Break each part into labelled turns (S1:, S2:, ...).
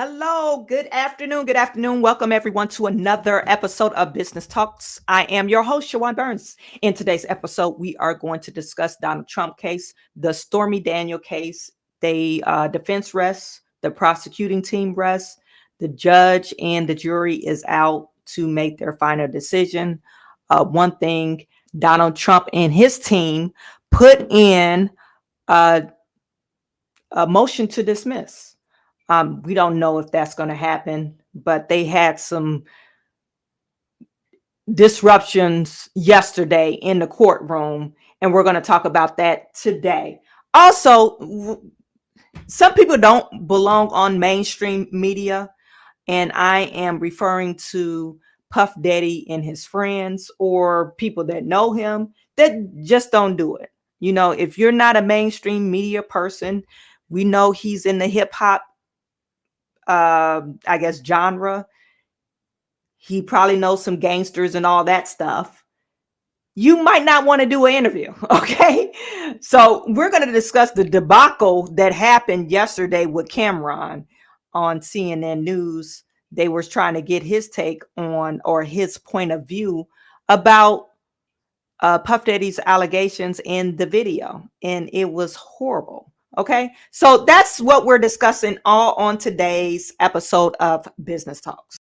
S1: Hello, good afternoon. Good afternoon. Welcome everyone to another episode of Business Talks. I am your host, Chawanne Burns. In today's episode, we are going to discuss Donald Trump case, the Stormy Daniel case. The defense rests, the prosecuting team rests, the judge and the jury is out to make their final decision. One thing, Donald Trump and his team put in a motion to dismiss. We don't know if that's going to happen, but they had some disruptions yesterday in the courtroom, and we're going to talk about that today. Also, some people don't belong on mainstream media, and I am referring to Puff Daddy and his friends or people that know him that just don't do it. You know, if you're not a mainstream media person, we know he's in the hip hop I guess genre. He probably knows some gangsters and all that stuff. You might not want to do an interview. Okay. So we're going to discuss the debacle that happened yesterday with Cameron on CNN News. They were trying to get his take on or his point of view about Puff Daddy's allegations in the video. And it was horrible. Okay. So that's what we're discussing all on today's episode of Business Talks.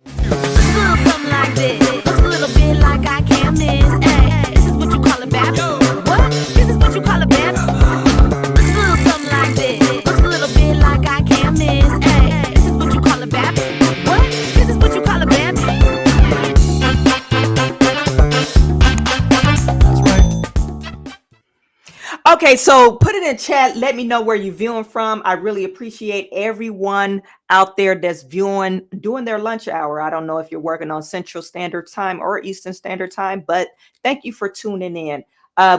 S2: Something like this. Looks a little bit like I can't miss. Hey, this is what you call a bad. What? This is what you call a bad. Something like this. Looks a little bit like I can't miss. Hey, this is what you call a bad. What? This is what you call a bad.
S1: Okay, so put it in chat. Let me know where you're viewing from. I really appreciate everyone out there that's viewing during their lunch hour. I don't know if you're working on Central Standard Time or Eastern Standard Time, but thank you for tuning in.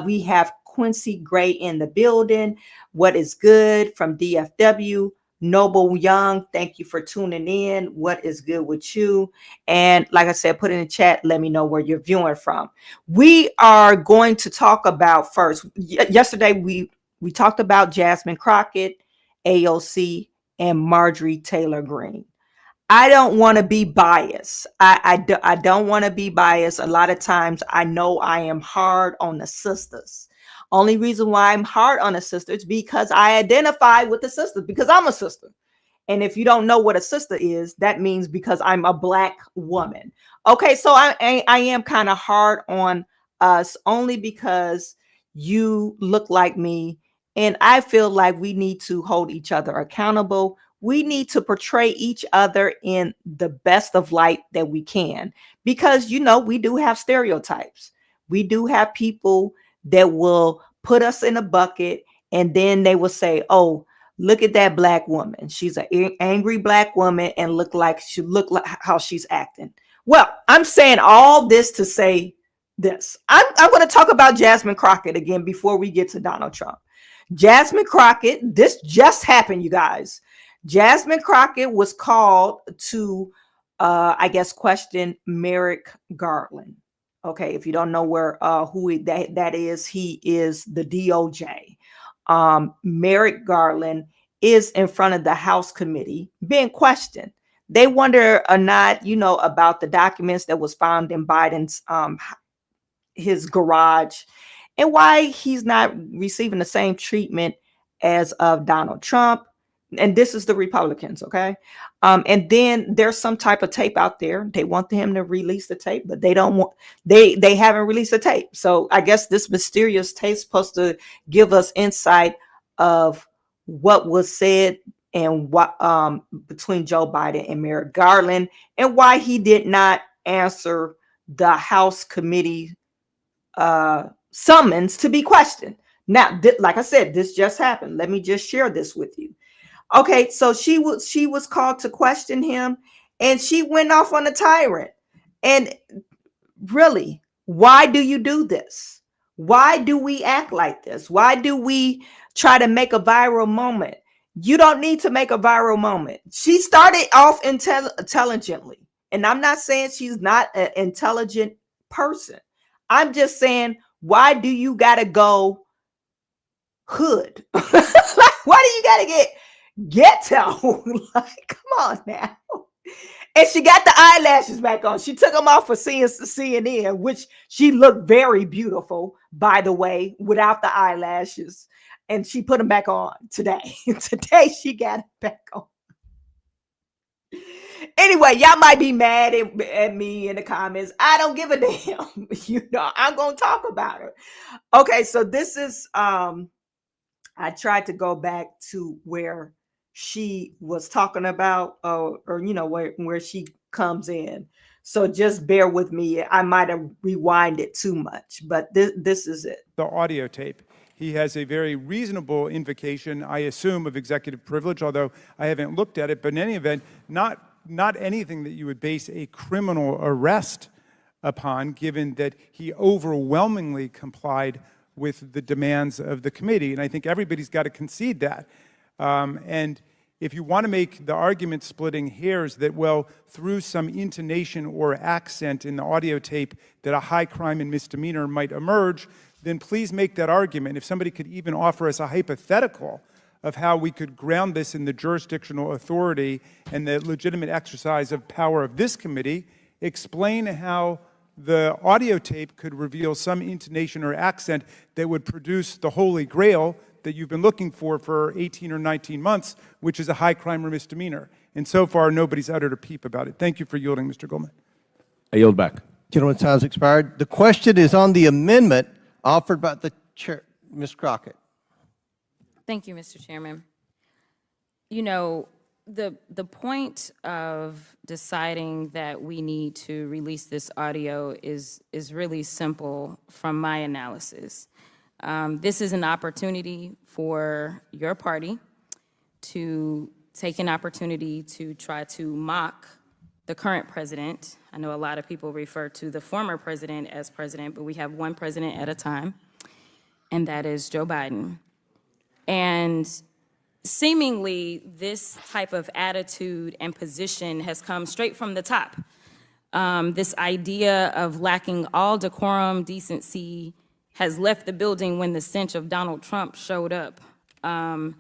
S1: We have Quincy Gray in the building. What is good from DFW? Noble Young, thank you for tuning in. What is good with you? And like I said, put it in the chat. Let me know where you're viewing from. We are going to talk about first. Yesterday, we talked about Jasmine Crockett, AOC, and Marjorie Taylor Greene. I don't want to be biased. I don't want to be biased. A lot of times I know I am hard on the sisters. Only reason why I'm hard on the sisters because I identify with the sisters because I'm a sister. And if you don't know what a sister is, that means because I'm a Black woman. Okay, so I am kind of hard on us only because you look like me. And I feel like we need to hold each other accountable. We need to portray each other in the best of light that we can. Because, you know, we do have stereotypes. We do have people that will put us in a bucket and then they will say, oh, look at that Black woman. She's an angry Black woman and look like how she's acting. Well, I'm saying all this to say this. I'm going to talk about Jasmine Crockett again before we get to Donald Trump. Jasmine Crockett, this just happened, you guys. Jasmine Crockett was called to, I guess, question Merrick Garland. Okay, if you don't know who that is, he is the DOJ. Merrick Garland is in front of the House committee being questioned. They wonder or not, you know, about the documents that was found in Biden's his garage and why he's not receiving the same treatment as of Donald Trump. And this is the Republicans, okay? And then there's some type of tape out there. They want him to release the tape, but they haven't released the tape. So I guess this mysterious tape is supposed to give us insight of what was said and what between Joe Biden and Merrick Garland and why he did not answer the House committee summons to be questioned. Now, like I said, this just happened. Let me just share this with you. Okay, so she was called to question him and she went off on a tyrant. And really, why do you do this? Why do we act like this? Why do we try to make a viral moment? You don't need to make a viral moment. She started off intelligently. And I'm not saying she's not an intelligent person. I'm just saying, why do you got to go hood? Like, why do you got to ghetto. Like, come on now. And she got the eyelashes back on. She took them off for CNN, which she looked very beautiful, by the way, without the eyelashes. And she put them back on today. Today she got it back on. Anyway, y'all might be mad at me in the comments. I don't give a damn. I'm going to talk about her. Okay, so this is, I tried to go back to where she was talking about, where she comes in. So just bear with me. I might have rewinded too much, but this is it.
S3: The audio tape. He has a very reasonable invocation, I assume, of executive privilege, although I haven't looked at it. But in any event, not anything that you would base a criminal arrest upon, given that he overwhelmingly complied with the demands of the committee. And I think everybody's got to concede that. And if you want to make the argument splitting hairs that, well, through some intonation or accent in the audio tape that a high crime and misdemeanor might emerge, then please make that argument. If somebody could even offer us a hypothetical of how we could ground this in the jurisdictional authority and the legitimate exercise of power of this committee, explain how the audio tape could reveal some intonation or accent that would produce the holy grail that you've been looking for 18 or 19 months, which is a high crime or misdemeanor. And so far, nobody's uttered a peep about it. Thank you for yielding, Mr. Goldman.
S4: I yield back.
S5: Gentleman's time has expired. The question is on the amendment offered by the chair, Ms. Crockett.
S6: Thank you, Mr. Chairman. You know, the point of deciding that we need to release this audio is really simple from my analysis. This is an opportunity for your party to take an opportunity to try to mock the current president. I know a lot of people refer to the former president as president, but we have one president at a time, and that is Joe Biden. And seemingly, this type of attitude and position has come straight from the top. This idea of lacking all decorum, decency, has left the building when the stench of Donald Trump showed up. And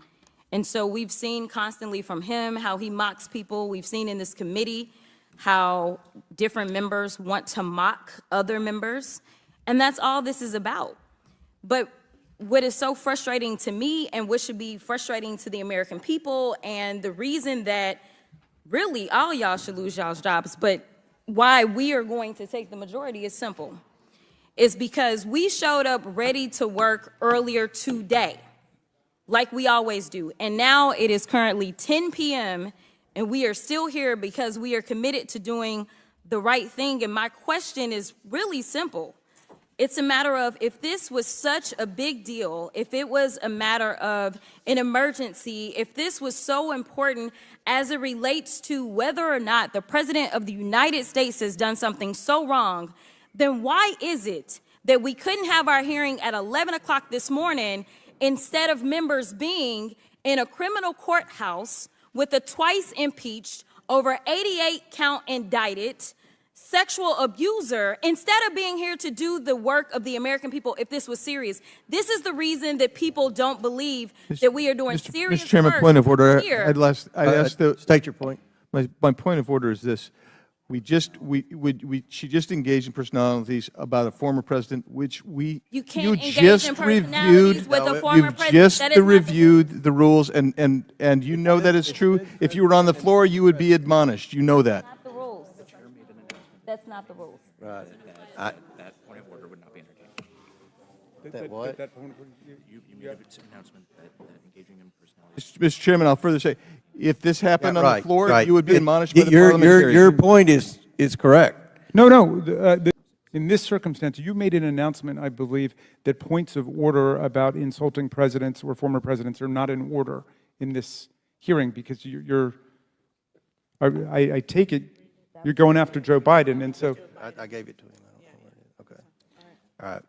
S6: so we've seen constantly from him how he mocks people. We've seen in this committee how different members want to mock other members. And that's all this is about. But what is so frustrating to me and what should be frustrating to the American people, and the reason that really all y'all should lose y'all's jobs, but why we are going to take the majority is simple. It's because we showed up ready to work earlier today, like we always do. And now it is currently 10 p.m. and we are still here because we are committed to doing the right thing. And my question is really simple. It's a matter of, if this was such a big deal, if it was a matter of an emergency, if this was so important as it relates to whether or not the President of the United States has done something so wrong, then why is it that we couldn't have our hearing at 11 o'clock this morning instead of members being in a criminal courthouse with a twice impeached, over 88 count indicted sexual abuser, instead of being here to do the work of the American people? If this was serious, this is the reason that people don't believe that we are doing serious
S5: Mr. Chairman,
S6: work
S5: point of order.
S6: here.
S5: I'd ask state your point. My point of order is this. She just engaged in personalities about a former president, which
S6: You can't engage in personalities with a former president.
S5: Just
S6: That is not the
S5: reviewed the rules, and you know that is true. If you were on the floor, you would be admonished. You know that.
S6: Not the rules. That's not the rules.
S5: Right.
S4: That point of order would not be entertained.
S5: That what?
S4: You made an announcement that engaging in personalities.
S5: Mr. Chairman, I'll further say, if this happened on the floor,
S7: right.
S5: you would be admonished by the
S7: Your
S5: parliamentarians.
S7: point is correct.
S3: No. In this circumstance, you made an announcement, I believe, that points of order about insulting presidents or former presidents are not in order in this hearing, because I take it you're going after Joe Biden, and so.
S5: I gave it to him. Okay. All right.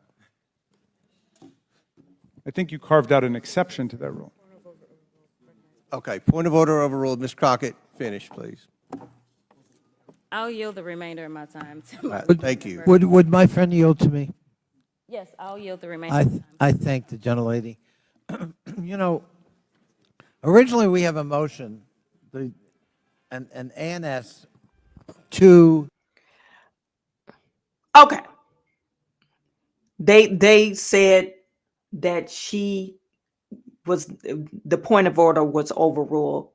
S3: I think you carved out an exception to that rule.
S5: Okay. Point of order overruled. Ms. Crockett, finish, please.
S6: I'll yield the remainder of my time.
S5: All right, thank you.
S8: Would my friend yield to me?
S6: Yes, I'll yield the remainder of my time.
S8: I thank the gentlelady. You know, Originally, we have a motion, an ANS to,
S1: Okay. They said that the point of order was overruled.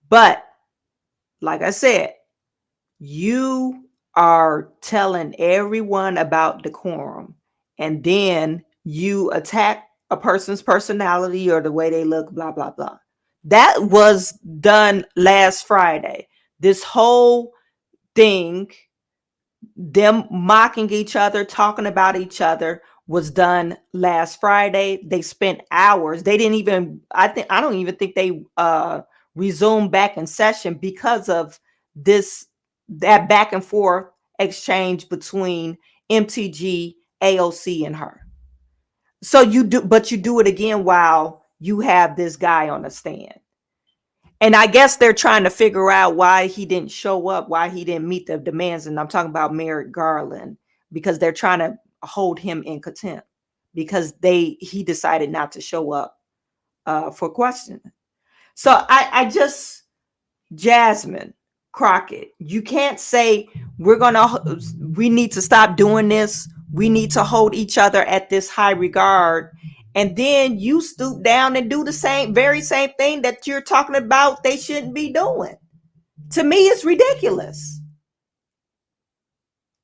S1: But like I said, you are telling everyone about decorum, and then you attack a person's personality or the way they look, blah, blah, blah. That was done last Friday. This whole thing, them mocking each other, talking about each other, was done last Friday. They spent hours. They didn't even, I don't even think they resumed back in session because of that back and forth exchange between MTG, AOC, and her. So you do it again while you have this guy on the stand. And I guess they're trying to figure out why he didn't show up, why he didn't meet the demands. And I'm talking about Merrick Garland, because they're trying to hold him in contempt because he decided not to show up for questioning. So I just, Jasmine Crockett, you can't say we need to stop doing this. We need to hold each other at this high regard. And then you stoop down and do the very same thing that you're talking about they shouldn't be doing. To me, it's ridiculous.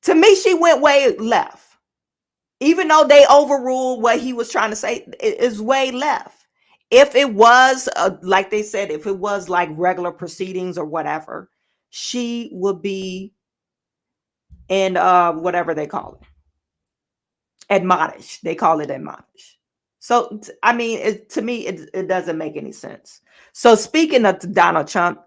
S1: To me, she went way left. Even though they overruled what he was trying to say, it is way left. If it was, like they said, if it was like regular proceedings or whatever, she would be in whatever they call it. Admonish. They call it admonish. So, I mean, to me, it doesn't make any sense. So speaking of Donald Trump,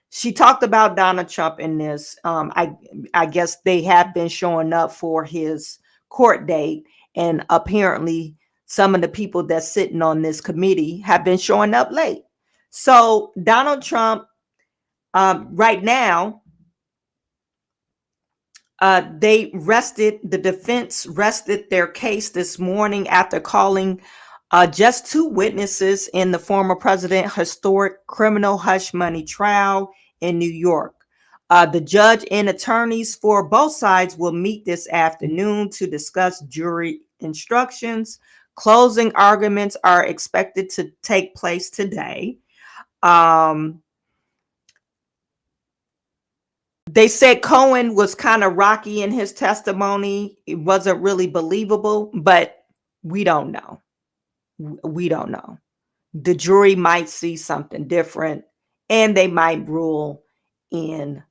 S1: she talked about Donald Trump in this. I guess they have been showing up for his court date. And apparently some of the people that's sitting on this committee have been showing up late. So Donald Trump, right now, the defense rested their case this morning after calling just 2 witnesses in the former president's historic criminal hush money trial in New York. The judge and attorneys for both sides will meet this afternoon to discuss jury instructions. Closing arguments are expected to take place today. They said Cohen was kind of rocky in his testimony. It wasn't really believable, but we don't know. We don't know. The jury might see something different, and they might rule in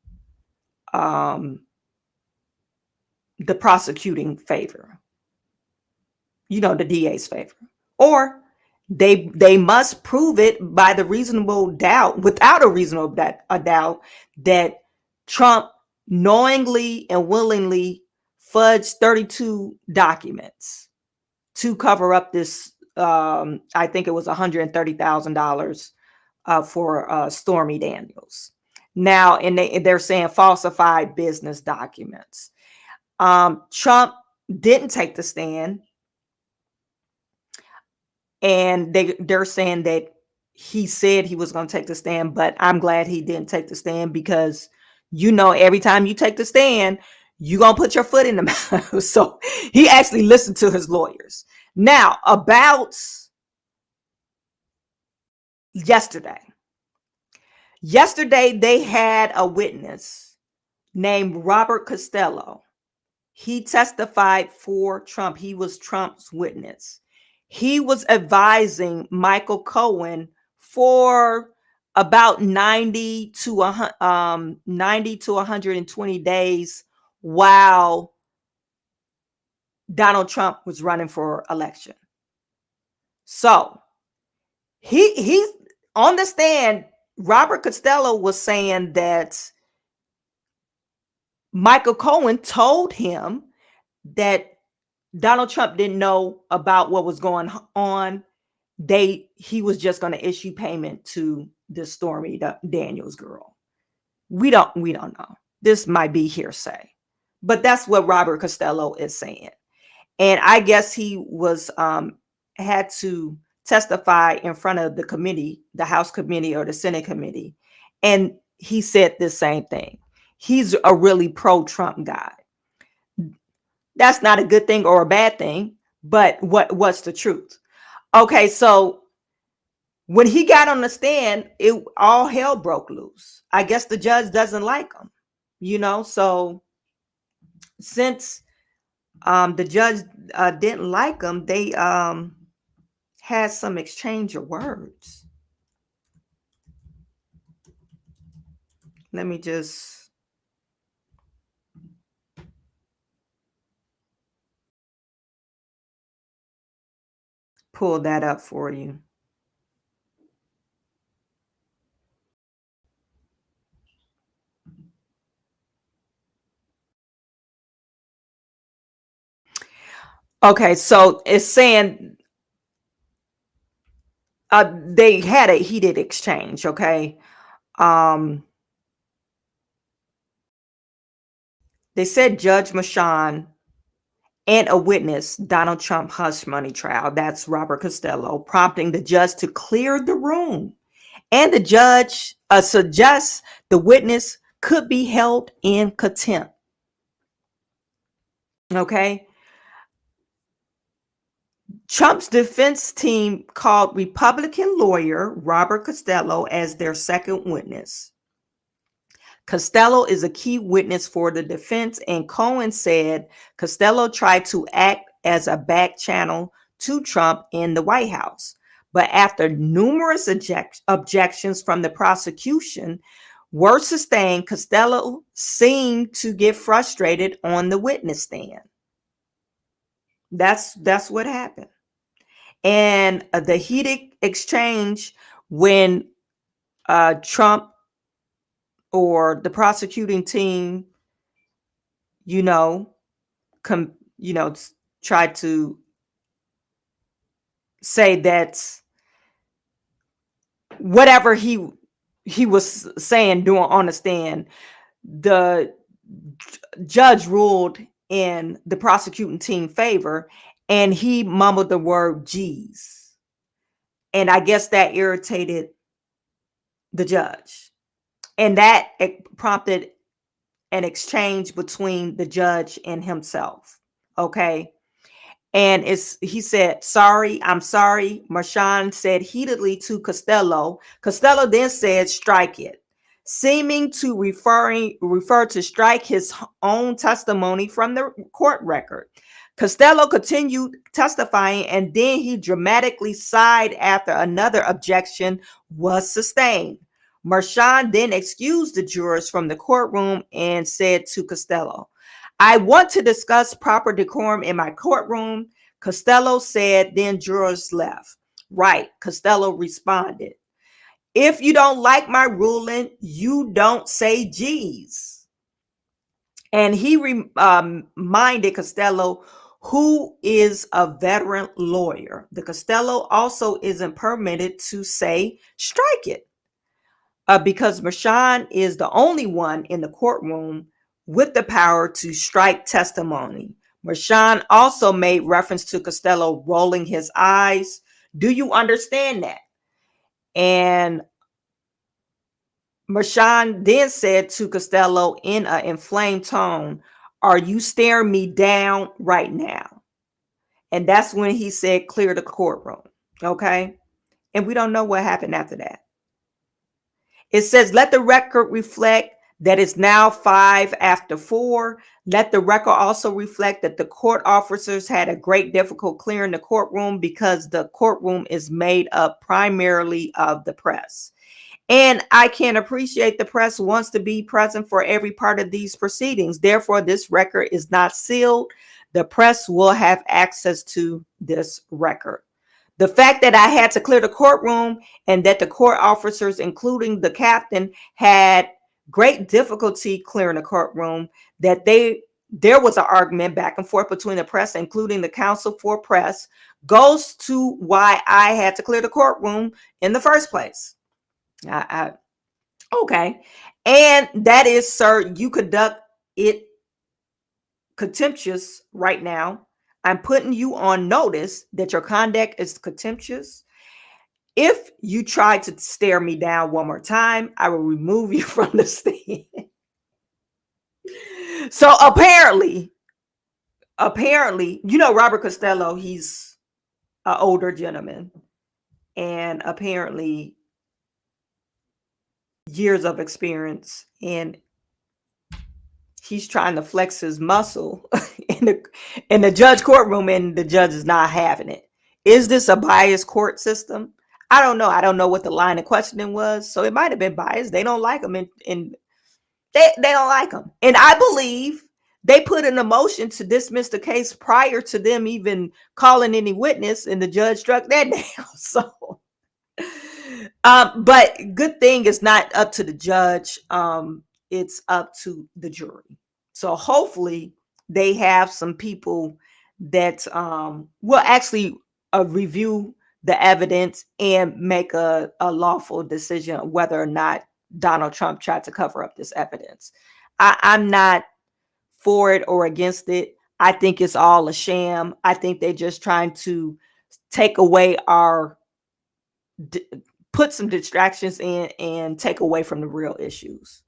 S1: the prosecuting favor. The DA's favor. Or they must prove it by the reasonable doubt, without a reasonable doubt, that Trump knowingly and willingly fudged 32 documents to cover up this, I think it was $130,000 for Stormy Daniels. Now, and they're saying falsified business documents. Trump didn't take the stand. And they're saying that he said he was going to take the stand, but I'm glad he didn't take the stand because, every time you take the stand, you're going to put your foot in the mouth. So he actually listened to his lawyers. Now, about yesterday, they had a witness named Robert Costello. He testified for Trump. He was Trump's witness. He was advising Michael Cohen for about 90 to 120 days while Donald Trump was running for election. So he's on the stand. Robert Costello was saying that Michael Cohen told him that Donald Trump didn't know about what was going on. He was just going to issue payment to the Stormy Daniels girl. We don't know. This might be hearsay, but that's what Robert Costello is saying. And I guess he was had to testify in front of the committee, the House committee or the Senate committee, and he said the same thing. He's a really pro-Trump guy. That's not a good thing or a bad thing, but what's the truth? Okay, so when he got on the stand, it all hell broke loose. I guess the judge doesn't like him, so since the judge didn't like him, they had some exchange of words. Let me just pull that up for you. Okay, so it's saying they had a heated exchange, okay? They said Judge Mashan and a witness, Donald Trump hush money trial, that's Robert Costello, prompting the judge to clear the room. And the judge suggests the witness could be held in contempt. Okay. Trump's defense team called Republican lawyer Robert Costello as their second witness. Costello is a key witness for the defense, and Cohen said Costello tried to act as a back channel to Trump in the White House. But after numerous objections from the prosecution were sustained, Costello seemed to get frustrated on the witness stand. That's what happened. And the heated exchange when Trump or the prosecuting team, tried to say that whatever he was saying doing on the stand, the judge ruled in the prosecuting team favor, and he mumbled the word "geez," and I guess that irritated the judge, and that prompted an exchange between the judge and himself. Okay. And he said, "Sorry, I'm sorry." Marshawn said heatedly to Costello. Costello then said, "Strike it," seeming to refer to strike his own testimony from the court record. Costello continued testifying, and then he dramatically sighed after another objection was sustained. Marshawn then excused the jurors from the courtroom and said to Costello, "I want to discuss proper decorum in my courtroom." Costello said, then jurors left. "Right," Costello responded. "If you don't like my ruling, you don't say geez." And he reminded Costello, who is a veteran lawyer, the Costello also isn't permitted to say strike it. Because Marshawn is the only one in the courtroom with the power to strike testimony. Marshawn also made reference to Costello rolling his eyes. "Do you understand that?" And Marshawn then said to Costello in an inflamed tone, "Are you staring me down right now?" And that's when he said, "Clear the courtroom." Okay. And we don't know what happened after that. It says, "Let the record reflect that it's now 5 after 4. Let the record also reflect that the court officers had a great difficulty clearing the courtroom because the courtroom is made up primarily of the press. And I can appreciate the press wants to be present for every part of these proceedings. Therefore, this record is not sealed. The press will have access to this record. The fact that I had to clear the courtroom and that the court officers, including the captain, had great difficulty clearing the courtroom, that there was an argument back and forth between the press, including the counsel for press, goes to why I had to clear the courtroom in the first place." Okay. "And that is, sir, you conduct it contemptuous right now. I'm putting you on notice that your conduct is contemptuous. If you try to stare me down one more time, I will remove you from the stand. So apparently, Robert Costello, he's an older gentleman, and apparently years of experience, and he's trying to flex his muscle in the judge courtroom, and the judge is not having it. Is this a biased court system? I don't know. I don't know what the line of questioning was, so it might have been biased. They don't like him, and they don't like him. And I believe they put in a motion to dismiss the case prior to them even calling any witness, and the judge struck that down. So, but good thing it's not up to the judge. It's up to the jury. So hopefully they have some people that will actually review the evidence and make a lawful decision on whether or not Donald Trump tried to cover up this evidence. I'm not for it or against it. I think it's all a sham. I think they're just trying to take away put some distractions in and take away from the real issues.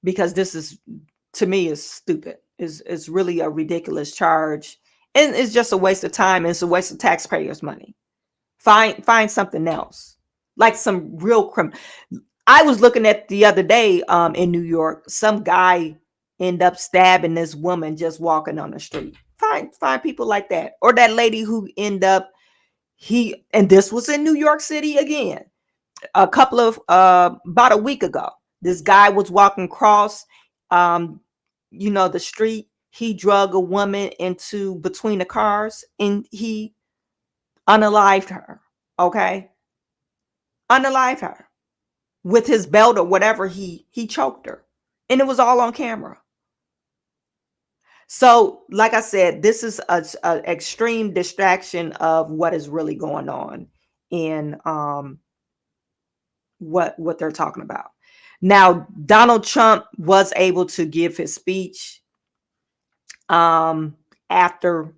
S1: Because this is, to me, is stupid. It's really a ridiculous charge. And it's just a waste of time. And it's a waste of taxpayers' money. Find something else. Like some real criminal. I was looking at the other day in New York, some guy ended up stabbing this woman just walking on the street. Find people like that. Or that lady who ended up, and this was in New York City again, about a week ago. This guy was walking across, the street. He drug a woman into between the cars and he unalived her. Okay. Unalived her with his belt or whatever. He choked her, and it was all on camera. So, like I said, this is an extreme distraction of what is really going on in what they're talking about. Now, Donald Trump was able to give his speech after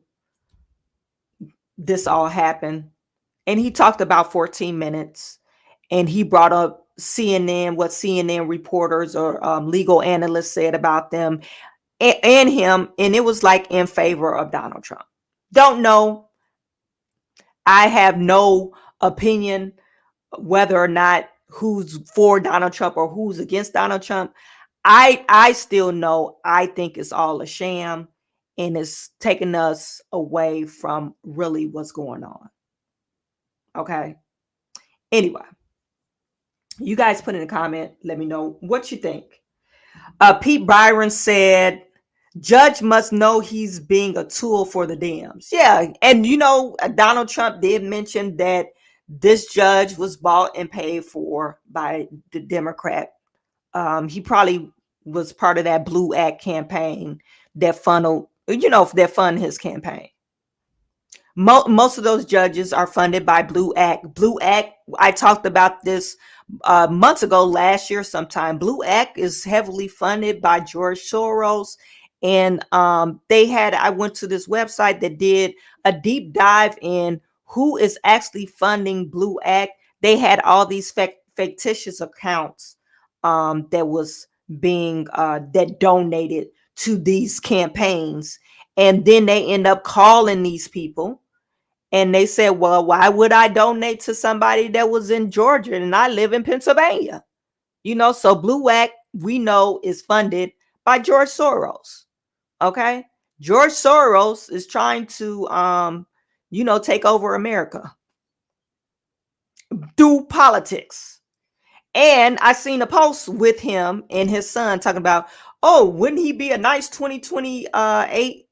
S1: this all happened, and he talked about 14 minutes, and he brought up CNN, what CNN reporters or legal analysts said about them and him, and it was like in favor of Donald Trump. Don't know. I have no opinion whether or not who's for Donald Trump or who's against Donald Trump. I still know I think it's all a sham, and it's taking us away from really what's going on. Okay. Anyway, you guys put in a comment. Let me know what you think. Pete Byron said, judge must know he's being a tool for the Dems. Yeah. And Donald Trump did mention that this judge was bought and paid for by the Democrat. He probably was part of that Blue Act campaign that fund his campaign. Most of those judges are funded by Blue Act. Blue Act, I talked about this months ago, last year sometime. Blue Act is heavily funded by George Soros. And I went to this website that did a deep dive in who is actually funding Blue Act. They had all these fictitious accounts that was being that donated to these campaigns. And then they end up calling these people and they said, well, why would I donate to somebody that was in Georgia and I live in Pennsylvania? So Blue Act, we know, is funded by George Soros. Okay. George Soros is trying to, take over America through politics. And I seen a post with him and his son talking about, oh, wouldn't he be a nice 2028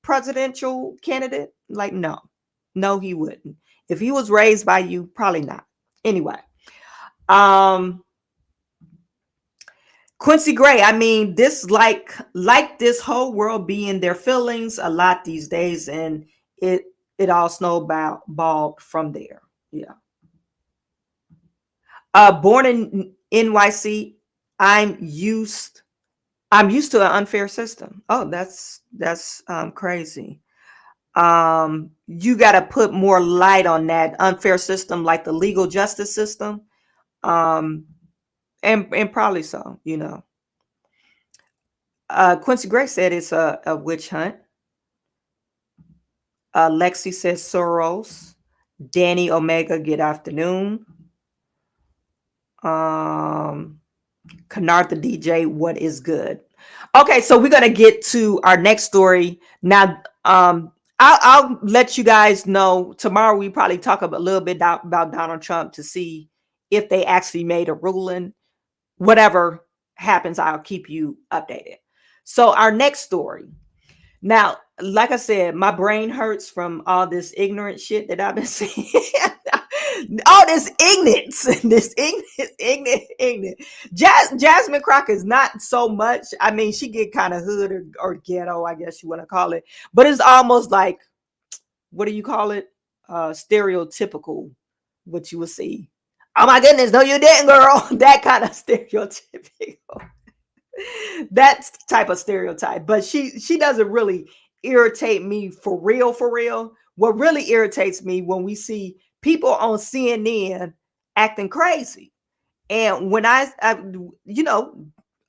S1: presidential candidate? Like, no, he wouldn't. If he was raised by you, probably not. Anyway, Quincy Gray, I mean, this like this whole world be in their feelings a lot these days, and it all snowballed from there. Yeah. Born in NYC, I'm used to an unfair system. Oh, that's crazy. You got to put more light on that unfair system, like the legal justice system. And probably so, Quincy Gray said it's a witch hunt. Lexi says Soros. Danny Omega, good afternoon. Kennard the DJ, what is good? Okay, so we're gonna get to our next story now. I'll let you guys know tomorrow. We probably talk a little bit about Donald Trump to see if they actually made a ruling. Whatever happens, I'll keep you updated. So our next story. Now, like I said, my brain hurts from all this ignorant shit that I've been seeing. All this ignorance, ignorant. Jasmine Crockett is not so much. I mean, she get kind of hood or ghetto, I guess you want to call it. But it's almost like, what do you call it? Stereotypical, what you will see. Oh my goodness, no, you didn't, girl. That kind of stereotypical. That type of stereotype. But she doesn't really irritate me for real, for real. What really irritates me when we see people on CNN acting crazy. And when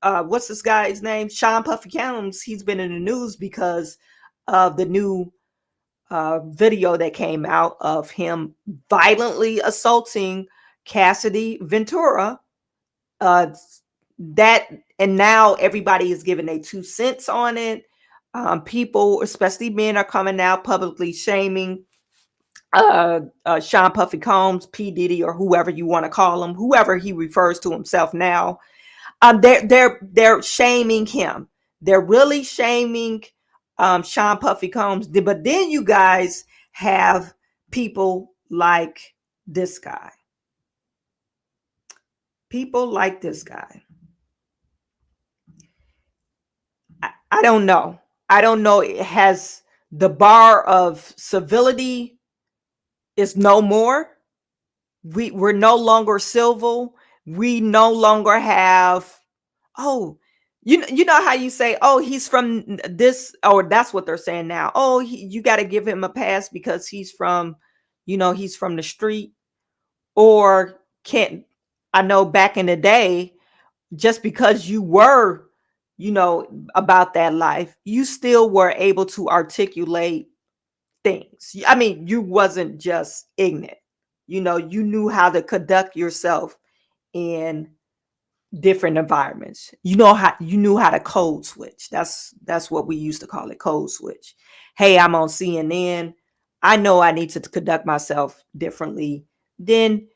S1: what's this guy's name? Sean Puffy Combs, he's been in the news because of the new video that came out of him violently assaulting Cassidy Ventura. And now everybody is giving their 2 cents on it. People, especially men, are coming out publicly shaming Sean Puffy Combs, P. Diddy, or whoever you want to call him, whoever he refers to himself now. They're shaming him. They're really shaming Sean Puffy Combs. But then you guys have people like this guy. People like this guy. I don't know. I don't know. It has the bar of civility is no more. We're no longer civil. We no longer have, you know how you say, oh, he's from this, or that's what they're saying now. Oh, you got to give him a pass because he's from the street. Or I know back in the day, just because you were, about that life, you still were able to articulate things. I mean, you wasn't just ignorant. You knew how to conduct yourself in different environments. You knew how to code switch. That's what we used to call it, code switch. Hey, I'm on CNN. I know I need to conduct myself differently than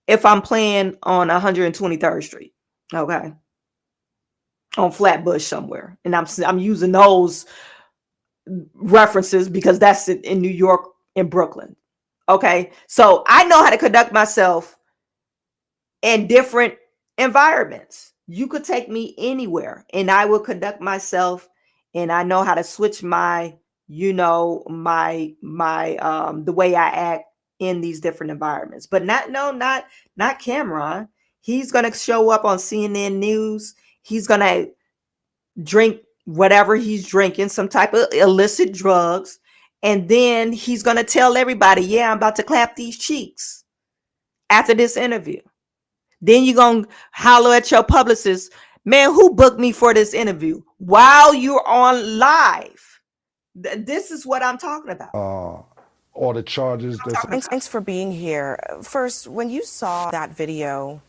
S1: if I'm playing on 123rd Street. Okay. On Flatbush somewhere. And I'm using those references because that's in New York and Brooklyn. Okay. So I know how to conduct myself in different environments. You could take me anywhere and I will conduct myself, and I know how to switch my the way I act in these different environments. But not Cameron. He's going to show up on CNN News. He's going to drink whatever he's drinking, some type of illicit drugs. And then he's going to tell everybody, yeah, I'm about to clap these cheeks after this interview. Then you're going to holler at your publicist, man, who booked me for this interview? While you're on live. This is what I'm talking about.
S9: All the charges.
S10: Thanks for being here. First, when you saw that video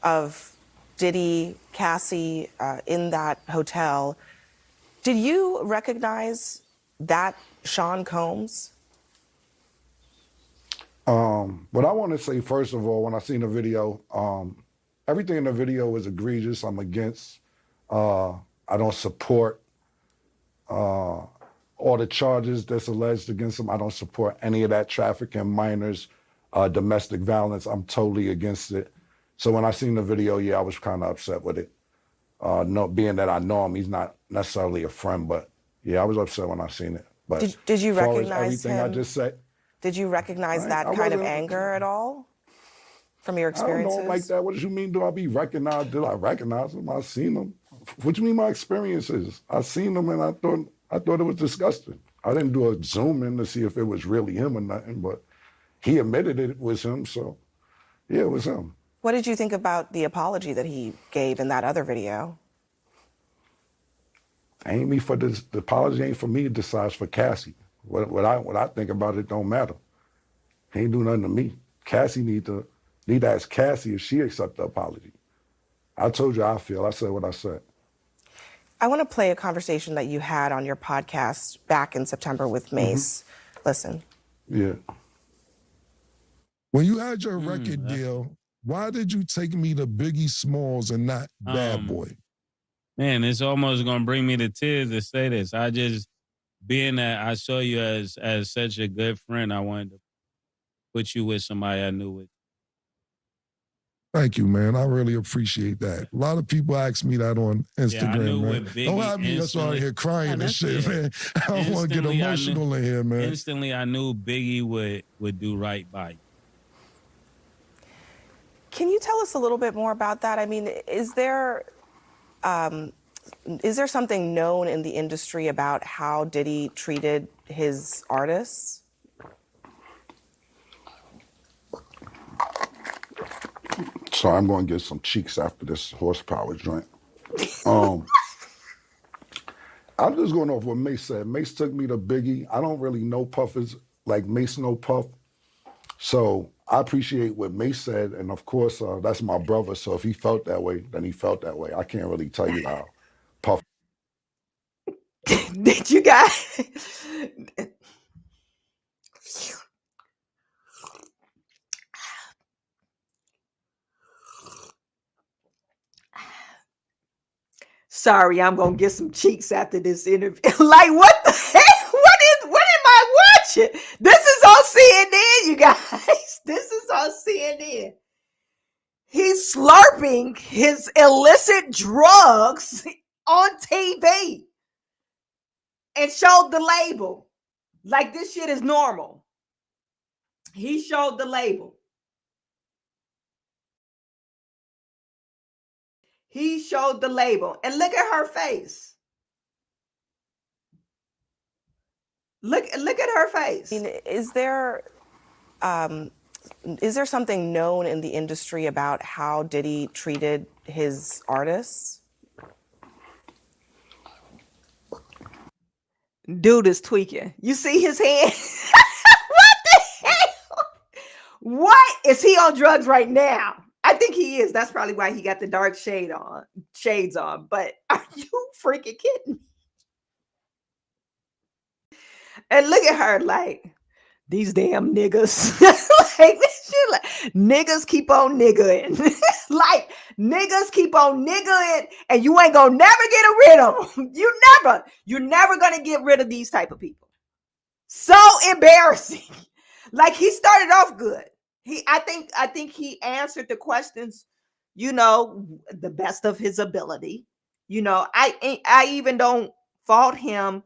S10: of Diddy, Cassie in that hotel, did you recognize that Sean Combs?
S9: What I want to say, first of all, when I seen the video, everything in the video was egregious. I'm against. I don't support all the charges that's alleged against him. I don't support any of that trafficking, minors, domestic violence. I'm totally against it. So when I seen the video, yeah, I was kind of upset with it. Being that I know him, he's not necessarily a friend, but yeah, I was upset when I seen it. But
S10: did you
S9: as far as
S10: recognize
S9: everything
S10: him?
S9: I just said?
S10: Did you recognize that kind of anger at all from your experiences?
S9: I don't know like that. What do you mean? Do I be recognized? Did I recognize him? I seen him. What do you mean my experiences? I seen him and I thought it was disgusting. I didn't do a zoom in to see if it was really him or nothing, but he admitted it was him, so yeah, it was him.
S10: What did you think about the apology that he gave in that other video?
S9: Ain't me for this. The apology ain't for me. It decides for Cassie. What I think about it don't matter. He ain't do nothing to me. Cassie need to ask Cassie if she accept the apology. I told you how I feel. I said what I said.
S10: I want to play a conversation that you had on your podcast back in September with Mace. Listen.
S9: Yeah.
S11: When you had your record deal, why did you take me to Biggie Smalls and not Bad Boy?
S12: Man, it's almost gonna bring me to tears to say this. I just, being that I saw you as such a good friend, I wanted to put you with somebody I knew with.
S11: Thank you, man. I really appreciate that. A lot of people ask me that on Instagram, man. Don't have me that's why I here crying and shit, man. I don't want to get emotional in here, man.
S12: Instantly, I knew Biggie would do right by you.
S10: Can you tell us a little bit more about that? I mean, is there something known in the industry about how Diddy treated his artists?
S9: So I'm going to get some cheeks after this horsepower joint. I'm just going off what Mace said. Mace took me to Biggie. I don't really know Puffers like Mace know Puff. So I appreciate what Mace said. And of course, that's my brother. So if he felt that way, then he felt that way. I can't really tell you how Puff.
S1: Did you guys? Sorry, I'm gonna get some cheeks after this interview. Like, what the heck? What am I watching? This is on CNN, you guys. This is on CNN. He's slurping his illicit drugs on TV and showed the label. Like, this shit is normal. He showed the label. He showed the label. And look at her face. Look at her face.
S10: I mean, is there something known in the industry about how Diddy treated his artists?
S1: Dude is tweaking. You see his hand? What the hell? What? Is he on drugs right now? I think he is. That's probably why he got the dark shades on. But are you freaking kidding me? And look at her, like, these damn niggas. Like, this shit, like, niggas keep on niggaing. Like, niggas keep on niggaing, and you ain't gonna never get rid of them. You're never gonna get rid of these type of people. So embarrassing. Like, he started off good. I think he answered the questions, the best of his ability. I even don't fault him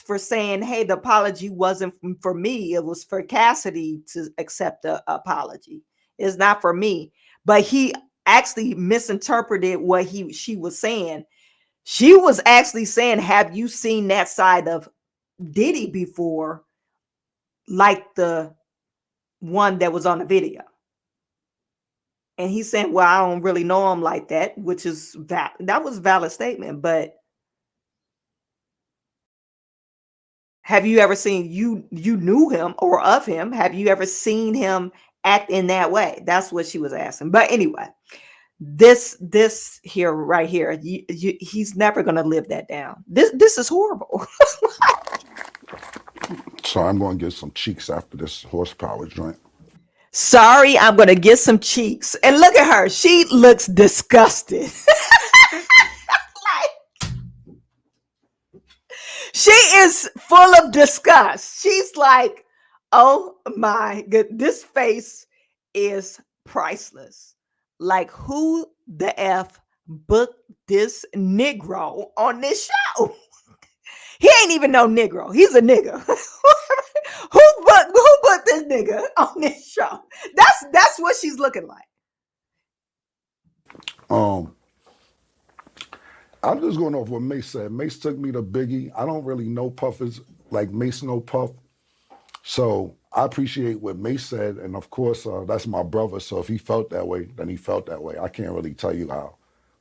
S1: for saying, hey, the apology wasn't for me. It was for Cassidy to accept the apology. It's not for me. But he actually misinterpreted what she was saying. She was actually saying, have you seen that side of Diddy before? Like the one that was on the video. And he's saying, well, I don't really know him like that, which is that was a valid statement. But have you ever seen, you knew him or of him? Have you ever seen him act in that way? That's what she was asking. But anyway, this here, right here, he's never going to live that down. This is horrible.
S9: So I'm going to get some cheeks after this horsepower joint.
S1: Sorry, I'm going to get some cheeks. And look at her. She looks disgusted. Like, she is full of disgust. She's like, oh my God, this face is priceless. Like, who the F booked this Negro on this show? He ain't even no Negro. He's a nigga. Who booked this nigga on this show? That's what she's looking like.
S9: I'm just going off what Mace said. Mace took me to Biggie. I don't really know Puffers like Mace no Puff. So I appreciate what Mace said, and of course, that's my brother. So if he felt that way, then he felt that way. I can't really tell you how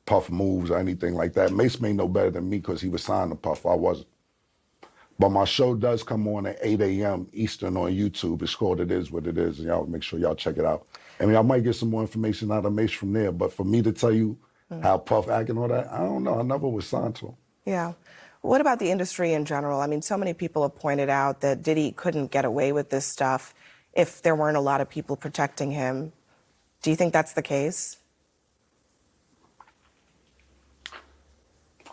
S9: Puff moves or anything like that. Mace may know better than me because he was signed to Puff. I wasn't. But my show does come on at 8 a.m. Eastern on YouTube. It's called It Is What It Is. And y'all make sure y'all check it out. I mean, I might get some more information out of Mace from there. But for me to tell you how Puff act and all that, I don't know. I never was signed to him.
S10: Yeah. What about the industry in general? I mean, so many people have pointed out that Diddy couldn't get away with this stuff if there weren't a lot of people protecting him. Do you think that's the case?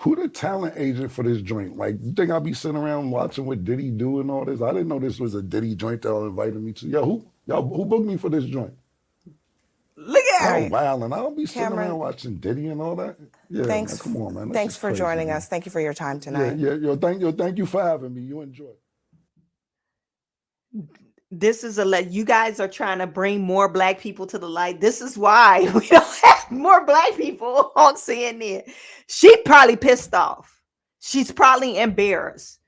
S9: Who the talent agent for this joint? Like, you think I'll be sitting around watching what Diddy do and all this? I didn't know this was a Diddy joint that y'all invited me to. Yo, who booked me for this joint?
S1: Look at
S9: Oh, wow, and I'll be sitting around watching Diddy and all that. Yeah,
S10: Thanks.
S9: Man, come on, man.
S10: Thanks for joining us. Thank you for your time tonight.
S9: Yeah. Thank you for having me. You enjoy.
S1: This is you guys are trying to bring more black people to the light. This is why we don't have more black people on CNN. She probably pissed off. She's probably embarrassed.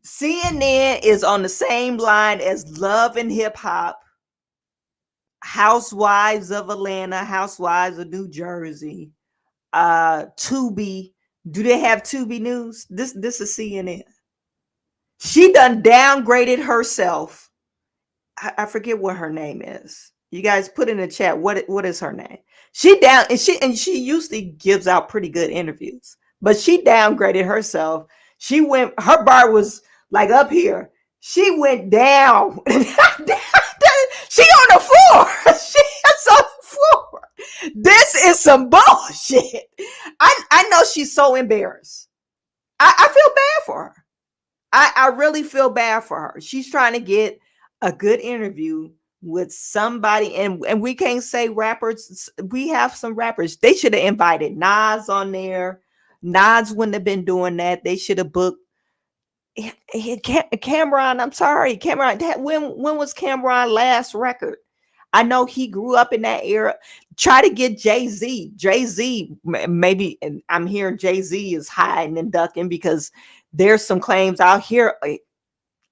S1: CNN is on the same line as Love and Hip Hop, Housewives of Atlanta, Housewives of New Jersey, Tubi. Do they have Tubi News? This is CNN. She done downgraded herself. I forget what her name is. You guys put in the chat what is her name. She usually gives out pretty good interviews, but she downgraded herself. Her bar was like up here. She went down. She on the floor. She's on the floor. This is some bullshit. I know she's so embarrassed. I feel bad for her. I really feel bad for her. She's trying to get a good interview with somebody, and we can't say rappers. We have some rappers. They should have invited Nas on there. Nas wouldn't have been doing that. They should have booked Cameron. I'm sorry, Cameron. When was Cameron last record? I know he grew up in that era. Try to get Jay-Z. Jay-Z, maybe, and I'm hearing Jay-Z is hiding and ducking because there's some claims out here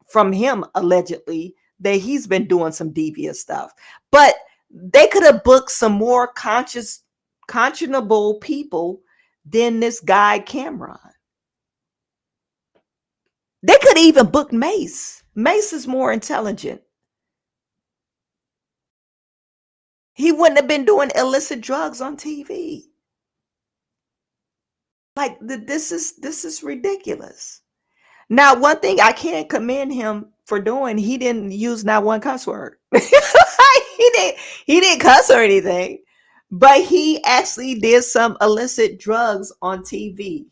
S1: from him allegedly that he's been doing some devious stuff. But they could have booked some more conscionable people than this guy Cameron. They could have even booked Mace. Mace is more intelligent. He wouldn't have been doing illicit drugs on TV. Like this is ridiculous. Now, one thing I can't commend him for doing, he didn't use not one cuss word. he didn't cuss or anything, but he actually did some illicit drugs on TV.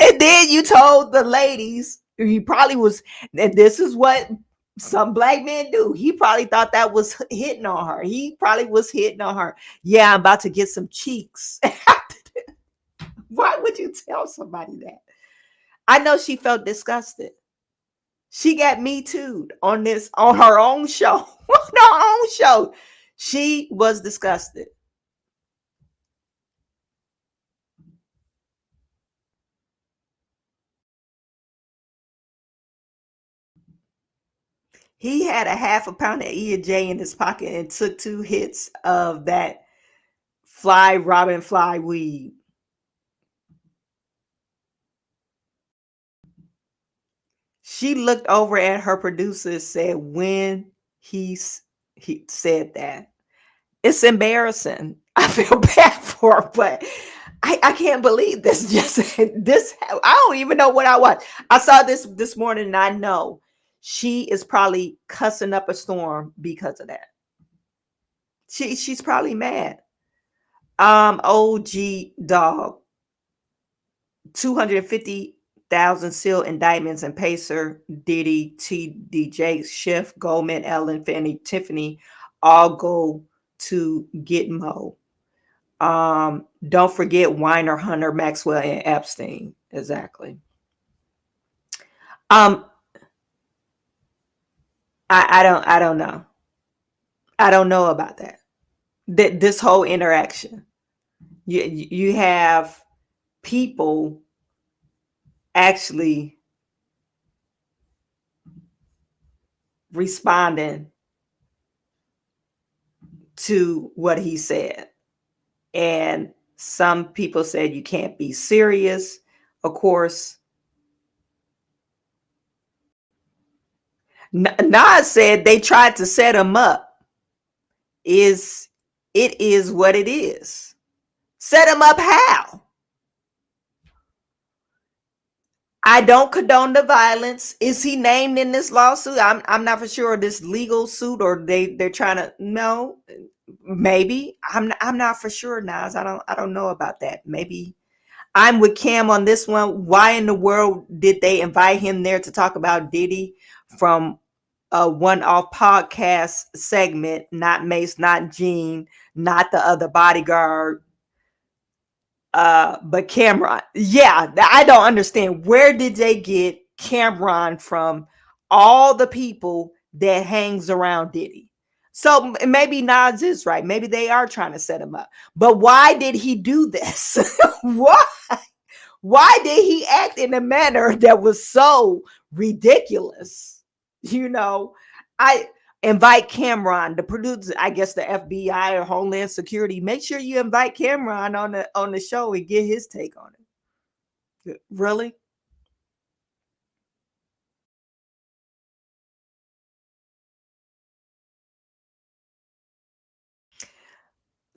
S1: And then you told the ladies, he probably was, and this is what some black men do. He probably thought that was hitting on her. He probably was hitting on her. Yeah, I'm about to get some cheeks. Why would you tell somebody that? I know she felt disgusted. She got me too on her own show. On her own show. She was disgusted. He had a half a pound of E&J in his pocket and took 2 hits of that Robin Fly weed. She looked over at her producer and said, when he said that, it's embarrassing. I feel bad for her, but I can't believe this. I don't even know what I watched. I saw this morning and I know she is probably cussing up a storm because of that. She's probably mad. OG dog, 250,000 sealed indictments and Pacer, Diddy, TDJ, Schiff, Goldman, Ellen, Fanny, Tiffany, all go to Gitmo. Don't forget Weiner, Hunter, Maxwell, and Epstein. Exactly. I don't know. I don't know about that. This whole interaction. You have people actually responding to what he said. And some people said you can't be serious. Of course, Nas said they tried to set him up. It is what it is. Set him up how? I don't condone the violence. Is he named in this lawsuit? I'm not for sure this legal suit, or they're trying to no, maybe. I'm not for sure, Nas. I don't know about that. Maybe I'm with Cam on this one. Why in the world did they invite him there to talk about Diddy from a one-off podcast segment? Not Mace, not Gene, not the other bodyguard. But Cameron, yeah, I don't understand. Where did they get Cameron from? All the people that hangs around Diddy. So maybe Nas is right. Maybe they are trying to set him up. But why did he do this? Why? Why did he act in a manner that was so ridiculous? I invite Cameron, the producer, I guess the FBI or Homeland Security. Make sure you invite Cameron on the show and get his take on it. Really?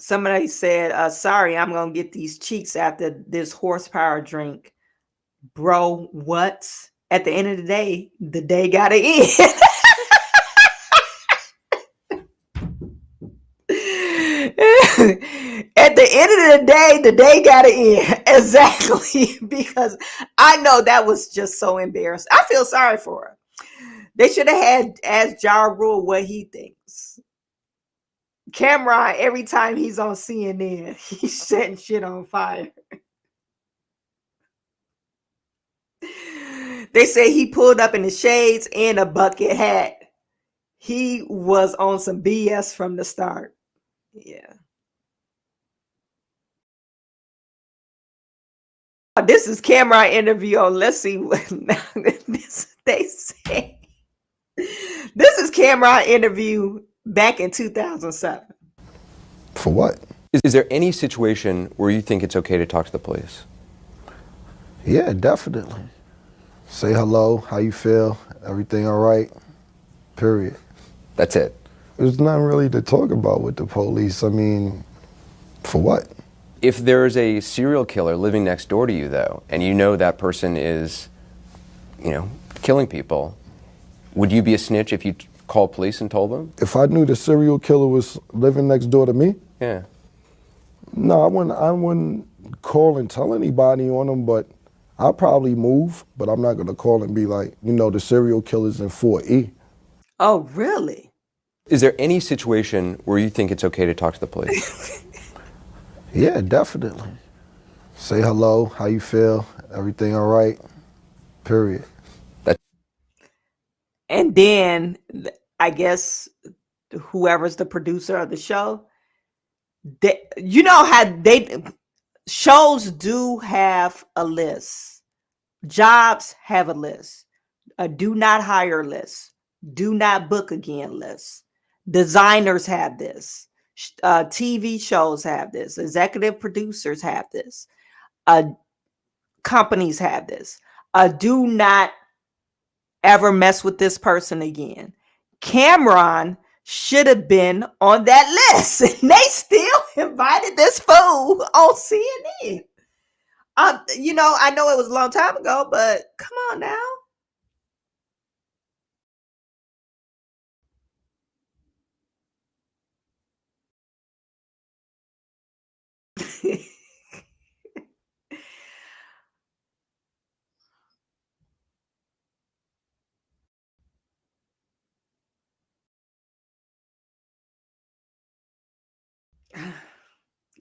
S1: Somebody said, sorry, I'm gonna get these cheeks after this horsepower drink. Bro, what? At the end of the day gotta end. At the end of the day gotta end. Exactly. Because I know that was just so embarrassing. I feel sorry for her. They should have asked Ja Rule what he thinks. Cameron, every time he's on CNN, he's setting shit on fire. They say he pulled up in the shades and a bucket hat. He was on some BS from the start. Yeah. This is Cameron interview on. Let's see what they say. This is Cameron interview back in 2007.
S13: For what? Is there any situation where you think it's okay to talk to the police?
S11: Yeah, definitely. Say hello, how you feel, everything all right, period.
S13: That's it?
S11: There's nothing really to talk about with the police. I mean, for what?
S13: If there's a serial killer living next door to you, though, and you know that person is, killing people, would you be a snitch if you called police and told them?
S11: If I knew the serial killer was living next door to me?
S13: Yeah.
S11: No, I wouldn't call and tell anybody on him, but I'll probably move, but I'm not going to call and be like, the serial killer's in 4E.
S1: Oh, really?
S13: Is there any situation where you think it's okay to talk to the police?
S11: Yeah, definitely. Say hello, how you feel, everything all right, period.
S1: And then I guess whoever's the producer of the show, shows do have a list. Jobs have a list. A do not hire list. Do not book again list. Designers have this. TV shows have this. Executive producers have this. Companies have this. Do not ever mess with this person again. Cameron should have been on that list, and they still invited this fool on CNN. I know it was a long time ago, but come on now.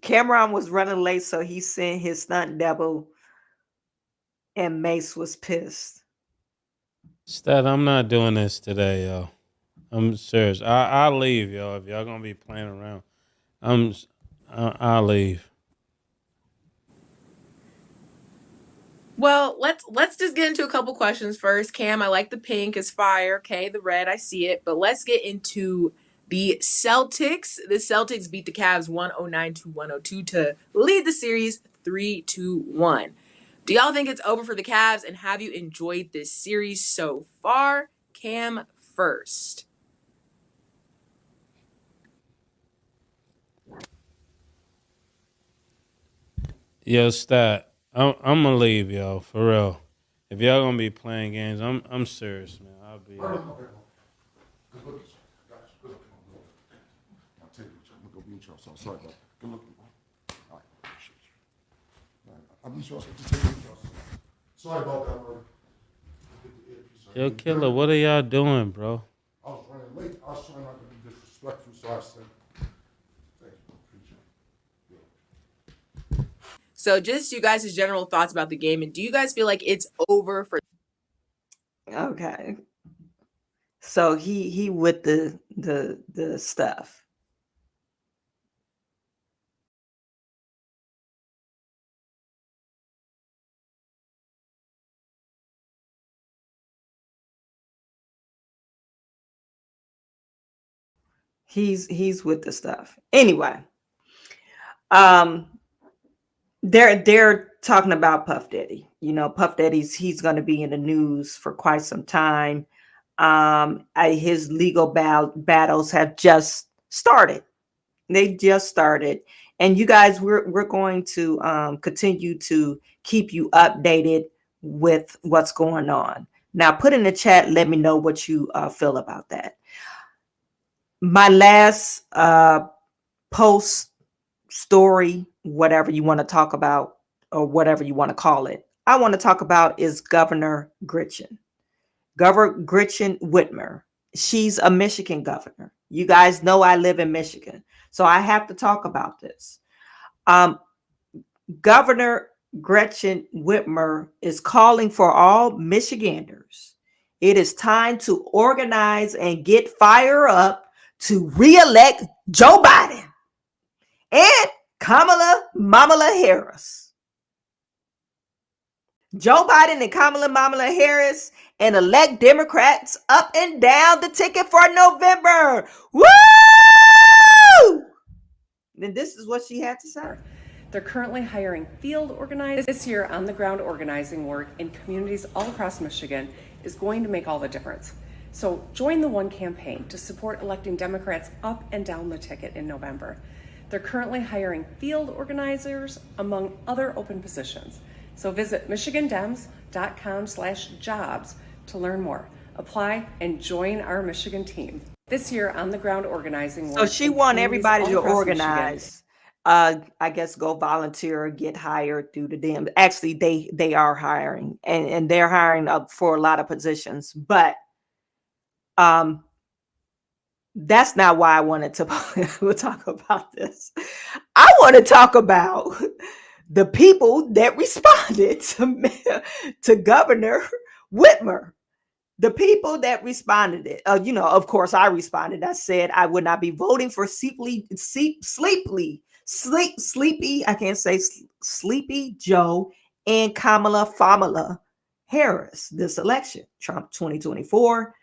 S1: Cameron was running late, so he sent his stunt double, and Mace was pissed.
S12: Stat, I'm not doing this today, yo. I'm serious. I'll leave, yo. If y'all gonna be playing around, I'll leave.
S14: Well, let's just get into a couple questions first. Cam, I like the pink is fire. Okay, the red, I see it. But let's get into the Celtics. The Celtics beat the Cavs 109 to 102 to lead the series 3-1. Do y'all think it's over for the Cavs, and have you enjoyed this series so far? Cam first.
S12: Yo, Stat, I'm gonna leave y'all for real. If y'all gonna be playing games, I'm serious, man. I'll be.
S11: Sorry about that. Good looking. All right. I'll be sure to take Sorry about that, bro.
S12: Yo, Killer, what are y'all doing, bro?
S11: I was running late. I was trying not to be disrespectful, so I said, thank you. Appreciate it.
S14: So just you guys' general thoughts about the game, and do you guys feel like it's over for?
S1: Okay. So he with the stuff. He's with the stuff. Anyway, they're talking about Puff Daddy. You know, Puff Daddy's he's going to be in the news for quite some time. His legal battles have just started. They just started, and you guys, we're going to continue to keep you updated with what's going on. Now, put in the chat. Let me know what you feel about that. My last post, story, whatever you want to talk about or whatever you want to call it, I want to talk about is Governor Gretchen. Governor Gretchen Whitmer. She's a Michigan governor. You guys know I live in Michigan, so I have to talk about this. Governor Gretchen Whitmer is calling for all Michiganders. It is time to organize and get fired up to re-elect Joe Biden and Kamala Harris. Joe Biden and Kamala Harris, and elect Democrats up and down the ticket for November. Woo! And this is what she had to say.
S15: They're currently hiring field organizers. This year, on-the-ground organizing work in communities all across Michigan is going to make all the difference. So join the One campaign to support electing Democrats up and down the ticket in November. They're currently hiring field organizers among other open positions. So visit michigandems.com/jobs to learn more. Apply and join our Michigan team. This year, on-the-ground organizing work.
S1: So she want everybody to organize. I guess go volunteer, get hired through the Dems. Actually, they are hiring, and they're hiring up for a lot of positions. But that's not why I wanted to talk about this. I want to talk about the people that responded to Governor Whitmer. The people that responded, of course, I responded. I said I would not be voting for Sleepy. I can't say Sleepy Joe and Kamala Harris this election, Trump 2024.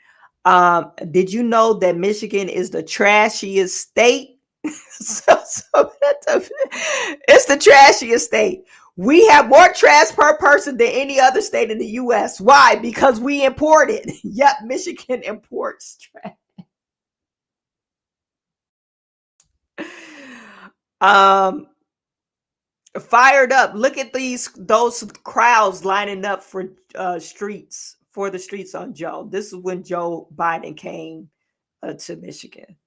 S1: Did you know that Michigan is the trashiest state? It's the trashiest state. We have more trash per person than any other state in the U.S. Why? Because we import it. Yep, Michigan imports trash. Fired up. Look at those crowds lining up for the streets on Joe. This is when Joe Biden came to Michigan.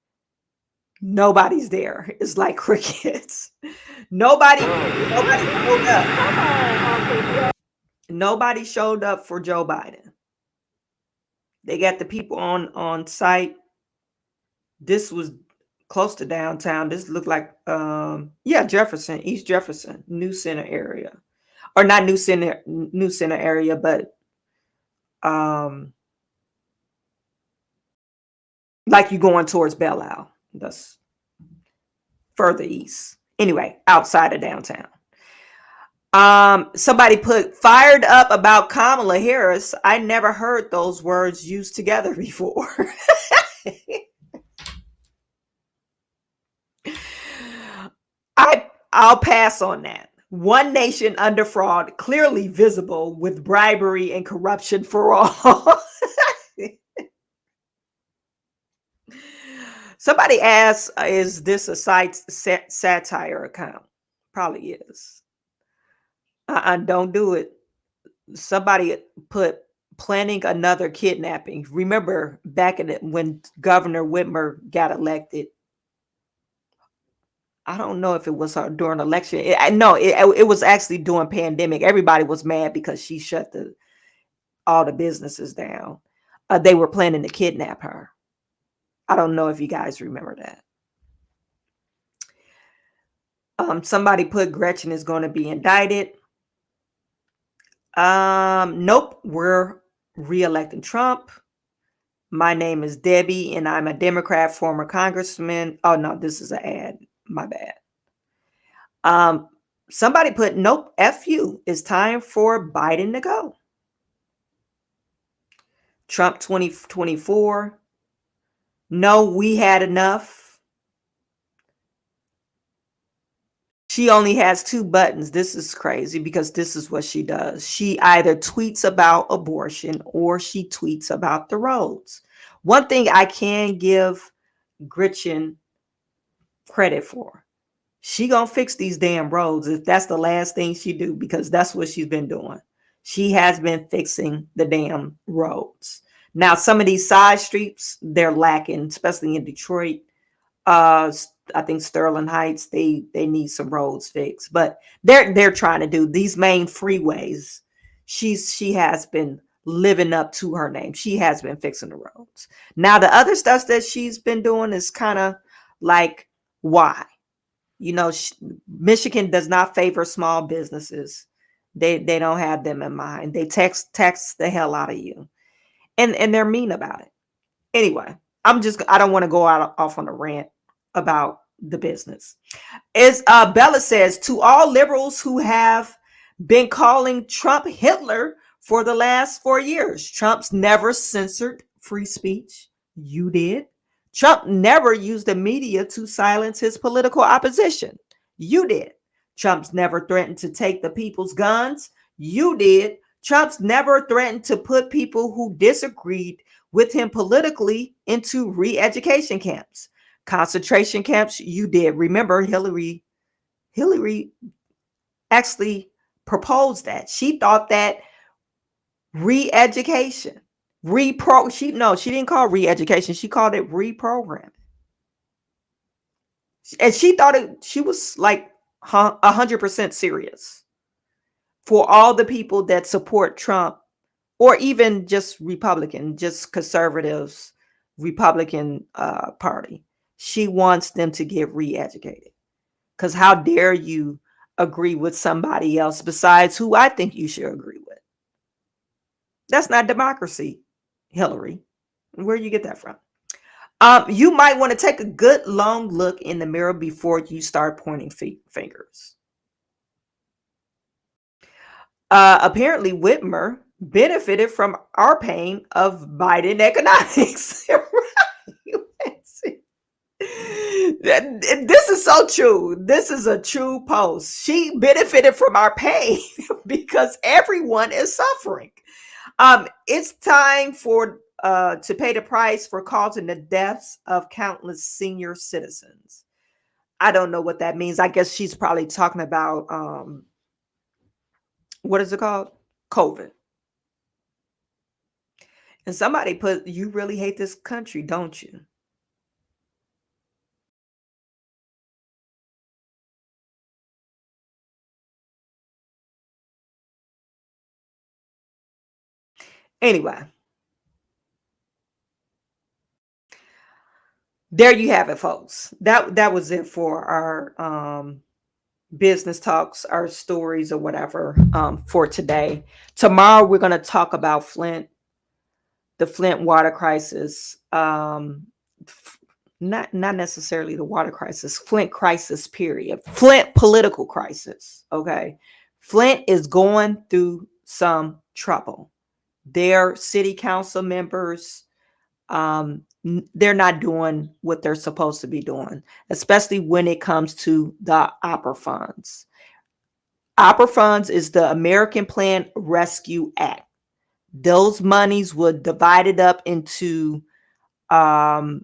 S1: Nobody's there. It's like crickets. Nobody showed up. Nobody showed up for Joe Biden. They got the people on site. This was close to downtown. This looked like Jefferson, East Jefferson, New Center area. Or not New Center area, but like you going towards Belle Isle. That's further east. Anyway, outside of downtown. Somebody put fired up about Kamala Harris. I never heard those words used together before. I'll pass on that. One nation under fraud, clearly visible with bribery and corruption for all. Somebody asked, is this a satire account? Probably is. Don't do it. Somebody put planning another kidnapping. Remember back in when Governor Whitmer got elected. I don't know if it was during election. It was actually during pandemic. Everybody was mad because she shut all the businesses down. They were planning to kidnap her. I don't know if you guys remember that. Somebody put Gretchen is going to be indicted. Nope, we're re-electing Trump. My name is Debbie, and I'm a Democrat, former congressman. Oh no, this is an ad. My bad. Somebody put nope, F you. It's time for Biden to go. Trump 2024. No, we had enough. She only has 2 buttons. This is crazy because this is what she does. She either tweets about abortion or she tweets about the roads. One thing I can give Gretchen credit for, she gonna fix these damn roads if that's the last thing she do, because that's what she's been doing. She has been fixing the damn roads. Now, some of these side streets, they're lacking, especially in Detroit. I think Sterling Heights, they need some roads fixed, but they're trying to do these main freeways. She has been living up to her name. She has been fixing the roads. Now, the other stuff that she's been doing is kind of like, why? You know, Michigan does not favor small businesses. They don't have them in mind. They tax the hell out of you. And they're mean about it. Anyway, I don't want to go off on a rant about the business. As Bella says, to all liberals who have been calling Trump Hitler for the last 4 years, Trump's never censored free speech. You did. Trump never used the media to silence his political opposition. You did. Trump's never threatened to take the people's guns. You did. Trump's never threatened to put people who disagreed with him politically into re-education camps, concentration camps. You did. Remember, Hillary actually proposed that. She thought that re-education, she didn't call re-education. She called it reprogramming. And she thought she was like 100% serious. For all the people that support Trump, or even just Republican, just conservatives, Republican party, she wants them to get re-educated. Because how dare you agree with somebody else besides who I think you should agree with? That's not democracy, Hillary. Where do you get that from? You might want to take a good long look in the mirror before you start pointing fingers. Apparently, Whitmer benefited from our pain of Biden economics. This is so true. This is a true post. She benefited from our pain because everyone is suffering. It's time to pay the price for causing the deaths of countless senior citizens. I don't know what that means. I guess she's probably talking about what is it called? COVID. And somebody put, you really hate this country, don't you? Anyway, there you have it, folks. That was it for our business talks, our stories, or whatever for today. Tomorrow we're going to talk about Flint, the Flint water crisis. Not necessarily the water crisis, Flint crisis, period. Flint political crisis. Okay. Flint is going through some trouble. Their city council members, they're not doing what they're supposed to be doing, especially when it comes to the opera funds. Opera funds is the American Plan Rescue Act. Those monies were divided up into the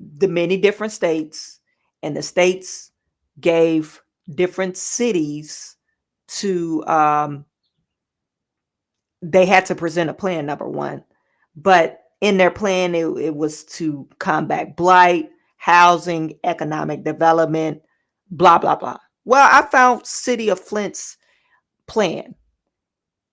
S1: many different states, and the states gave different cities to they had to present a plan, number one, but in their plan it was to combat blight, housing, economic development, blah blah blah. Well, I found City of Flint's plan,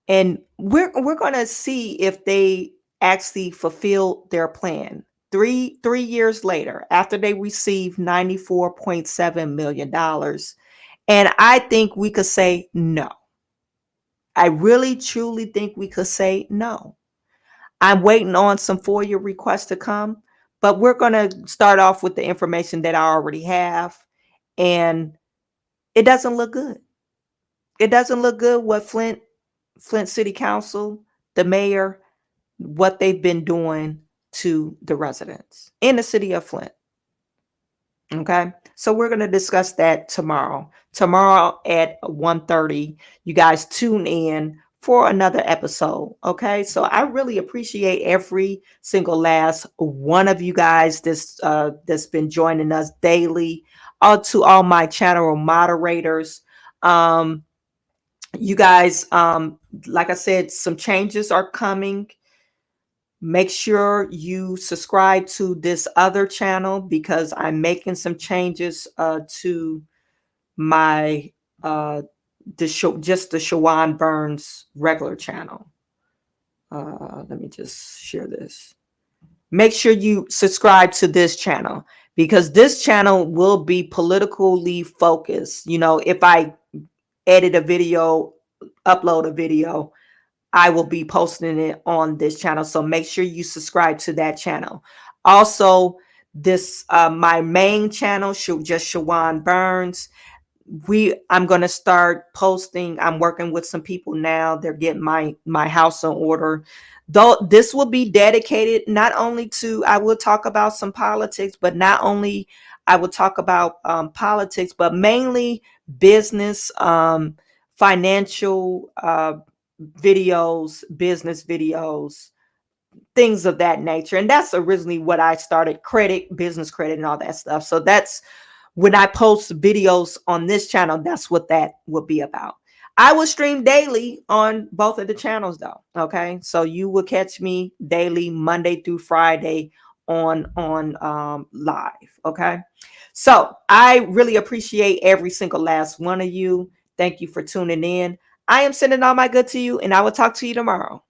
S1: and we're going to see if they actually fulfill their plan. Three years later, after they received $94.7 million, and I think we could say no. I really truly think we could say no. I'm waiting on some FOIA requests to come, but we're going to start off with the information that I already have, and it doesn't look good. It doesn't look good what Flint City Council, the mayor, what they've been doing to the residents in the city of Flint. Okay, so we're going to discuss that tomorrow at 1:30. You guys tune in for another episode. Okay, so I really appreciate every single last one of you guys that's been joining us daily. To all my channel moderators, you guys, like I said, some changes are coming. Make sure you subscribe to this other channel because I'm making some changes to my the Chawanne Burns regular channel. Let me just share this. Make sure you subscribe to this channel because this channel will be politically focused. You know, if I edit a video, upload a video, I will be posting it on this channel. So make sure you subscribe to that channel. Also, this my main channel, just Chawanne Burns. I'm going to start posting. I'm working with some people now. They're getting my house in order. Though this will be dedicated not only to, I will talk about some politics, but not only I will talk about politics, but mainly business, financial videos, business videos, things of that nature. And that's originally what I started, business credit and all that stuff. So that's when I post videos on this channel, that's what that will be about. I will stream daily on both of the channels though. Okay. So you will catch me daily, Monday through Friday on live. Okay. So I really appreciate every single last one of you. Thank you for tuning in. I am sending all my good to you, and I will talk to you tomorrow.